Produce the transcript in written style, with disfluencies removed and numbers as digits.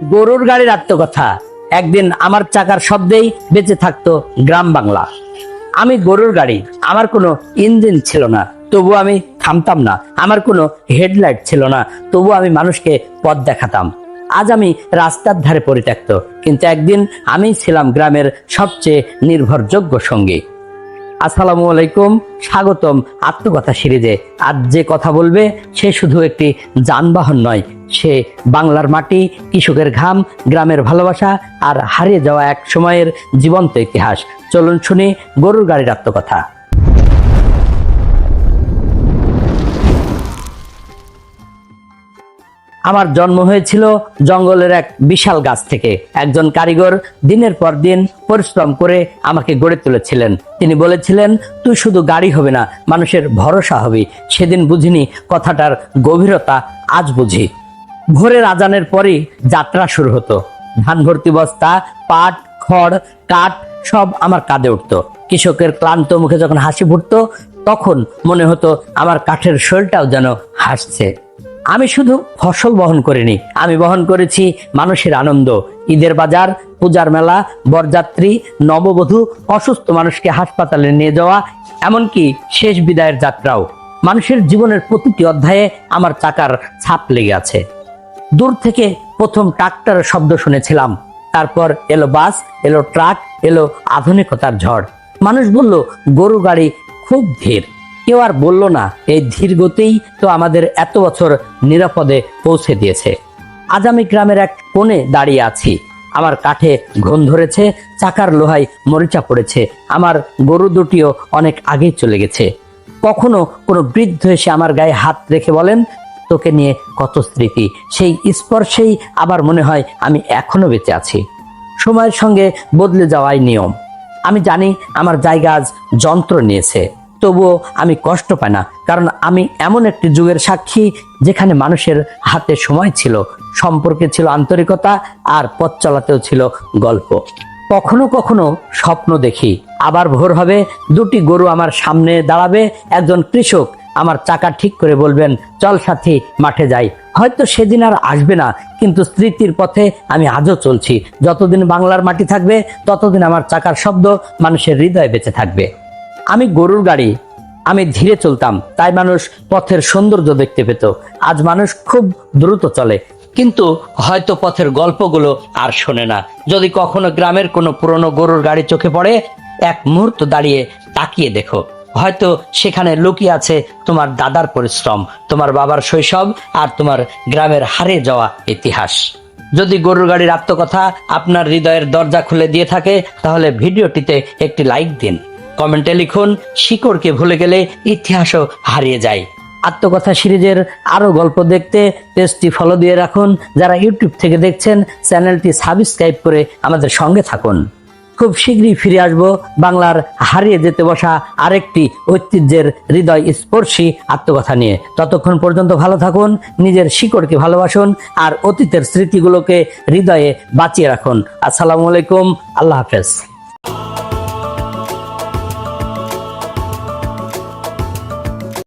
গরুর গাড়ির আত্মকথা। একদিন আমার চাকার শব্দেই বেঁচে থাকতো গ্রাম বাংলা। আমি গরুর গাড়ি, আমার কোনো ইঞ্জিন ছিল না, তবু আমি থামতাম না। আমার কোনো হেডলাইট ছিল না, তবু আমি মানুষকে পথ দেখাতাম। আজ আমি রাস্তার ধারে পরিত্যক্ত, কিন্তু একদিন আমি ছিলাম গ্রামের সবচেয়ে নির্ভরযোগ্য সঙ্গী। আসসালামু আলাইকুম, স্বাগতম আত্মকথা সিরিজে। আজ যে কথা বলবে সে শুধু একটি যানবাহন নয়, সে বাংলার মাটি, কৃষকের ঘাম, গ্রামের ভালোবাসা আর হারিয়ে যাওয়া এক সময়ের জীবন্ত ইতিহাস। চলুন শুনি গরুর গাড়ির আত্মকথা। আমার জন্ম হয়েছিল জঙ্গলের এক বিশাল গাছ থেকে। একজন কারিগর দিনের পর দিন পরিশ্রম করে আমাকে গড়ে তুলেছিলেন। তিনি বলেছিলেন, তুই শুধু গাড়ি হবে না, মানুষের ভরসা হবি। সেদিন বুঝিনি কথাটার গভীরতা, আজ বুঝি। ভোরের আজানের পরই যাত্রা শুরু হতো। ধান ভর্তি বস্তা, পাট, খড়, কাঠ সব আমার কাঁধে উঠতো। কৃষকের ক্লান্ত মুখে যখন হাসি ফুটতো, তখন মনে হতো আমার কাঠের শরীরটাও যেন হাসছে। আমি শুধু ফসল বহন করিনি, আমি বহন করেছি মানুষের আনন্দ। ঈদের বাজার, পূজার মেলা, বরযাত্রী, নববধূ, অসুস্থ মানুষকে হাসপাতালে নিয়ে যাওয়া, এমনকি শেষ বিদায়ের যাত্রাও। মানুষের জীবনের প্রতিটি অধ্যায়ে আমার চাকার ছাপ লেগে আছে। দূর থেকে প্রথম ট্রাক্টরের শব্দ শুনেছিলাম, তারপর এলো বাস, এলো ট্রাক, এলো আধুনিকতার ঝড়। মানুষ বলল গরু গাড়ি খুব ধীর। কেউ আর বলল না এই ধীর গতিই তো আমাদের এত বছর নিরাপদে পৌঁছে দিয়েছে। আজ আমি গ্রামের এক কোণে দাঁড়িয়ে আছি। আমার কাঠে ঘুণ ধরেছে, চাকার লোহায় মরিচা পড়েছে, আমার গরু দুটিও অনেক আগেই চলে গেছে। কখনো কোনো বৃদ্ধ এসে আমার গায়ে হাত রেখে বলেন, তোকে নিয়ে কত স্মৃতি। সেই স্পর্শেই আবার মনে হয় আমি এখনো বেঁচে আছি। সময়ের সঙ্গে বদলে যাওয়াই নিয়ম। আমি জানি আমার জায়গা আজ যন্ত্র নিয়েছে, তবুও আমি কষ্ট পাই না, কারণ আমি এমন একটি যুগের সাক্ষী যেখানে মানুষের হাতে সময় ছিল, সম্পর্কে ছিল আন্তরিকতা, আর পথ চলাতেও ছিল গল্প। কখনো কখনো স্বপ্ন দেখি আবার ভোর হবে, দুটি গরু আমার সামনে দাঁড়াবে, একজন কৃষক আমার চাকা ঠিক করে বলবেন, চল সাথী মাঠে যাই। হয়তো সেদিন আর আসবে না, কিন্তু স্মৃতির পথে আমি আজও চলছি। যতদিন বাংলার মাটি থাকবে, ততদিন আমার চাকার শব্দ মানুষের হৃদয়ে বেঁচে থাকবে। আমি গরুর গাড়ি, আমি ধীরে চলতাম, তাই মানুষ পথের সৌন্দর্য দেখতে পেত। আজ মানুষ খুব দ্রুত চলে, কিন্তু হয়তো পথের গল্পগুলো আর শোনে না। যদি কখনো গ্রামের কোনো পুরনো গরুর গাড়ি চোখে পড়ে, এক মুহূর্ত দাঁড়িয়ে তাকিয়ে দেখো। হয়তো সেখানে লুকিয়ে আছে তোমার দাদার পরিশ্রম, তোমার বাবার শৈশব, আর তোমার গ্রামের হারিয়ে যাওয়া ইতিহাস। যদি গরুর গাড়ির আত্মকথা আপনার হৃদয়ের দরজা খুলে দিয়ে থাকে, তাহলে ভিডিওটিতে একটি লাইক দিন। কমেন্টে লিখুন, শিকড়কে ভুলে গেলে ইতিহাসও হারিয়ে যায়। আত্মকথা সিরিজের আরো গল্প দেখতে পেজটি ফলো দিয়ে রাখুন। যারা ইউটিউব থেকে দেখছেন, চ্যানেলটি সাবস্ক্রাইব করে আমাদের সঙ্গে থাকুন। খুব শীঘ্রই ফিরে আসবো বাংলার হারিয়ে যেতে বসা আরেকটি ঐতিহ্যের হৃদয় স্পর্শী আত্মকথা নিয়ে। ততক্ষণ পর্যন্ত ভালো থাকুন, নিজের শিকড়কে ভালোবাসুন, আর অতীতের স্মৃতিগুলোকে হৃদয়ে বাঁচিয়ে রাখুন। আসসালামু আলাইকুম, আল্লাহ হাফেজ।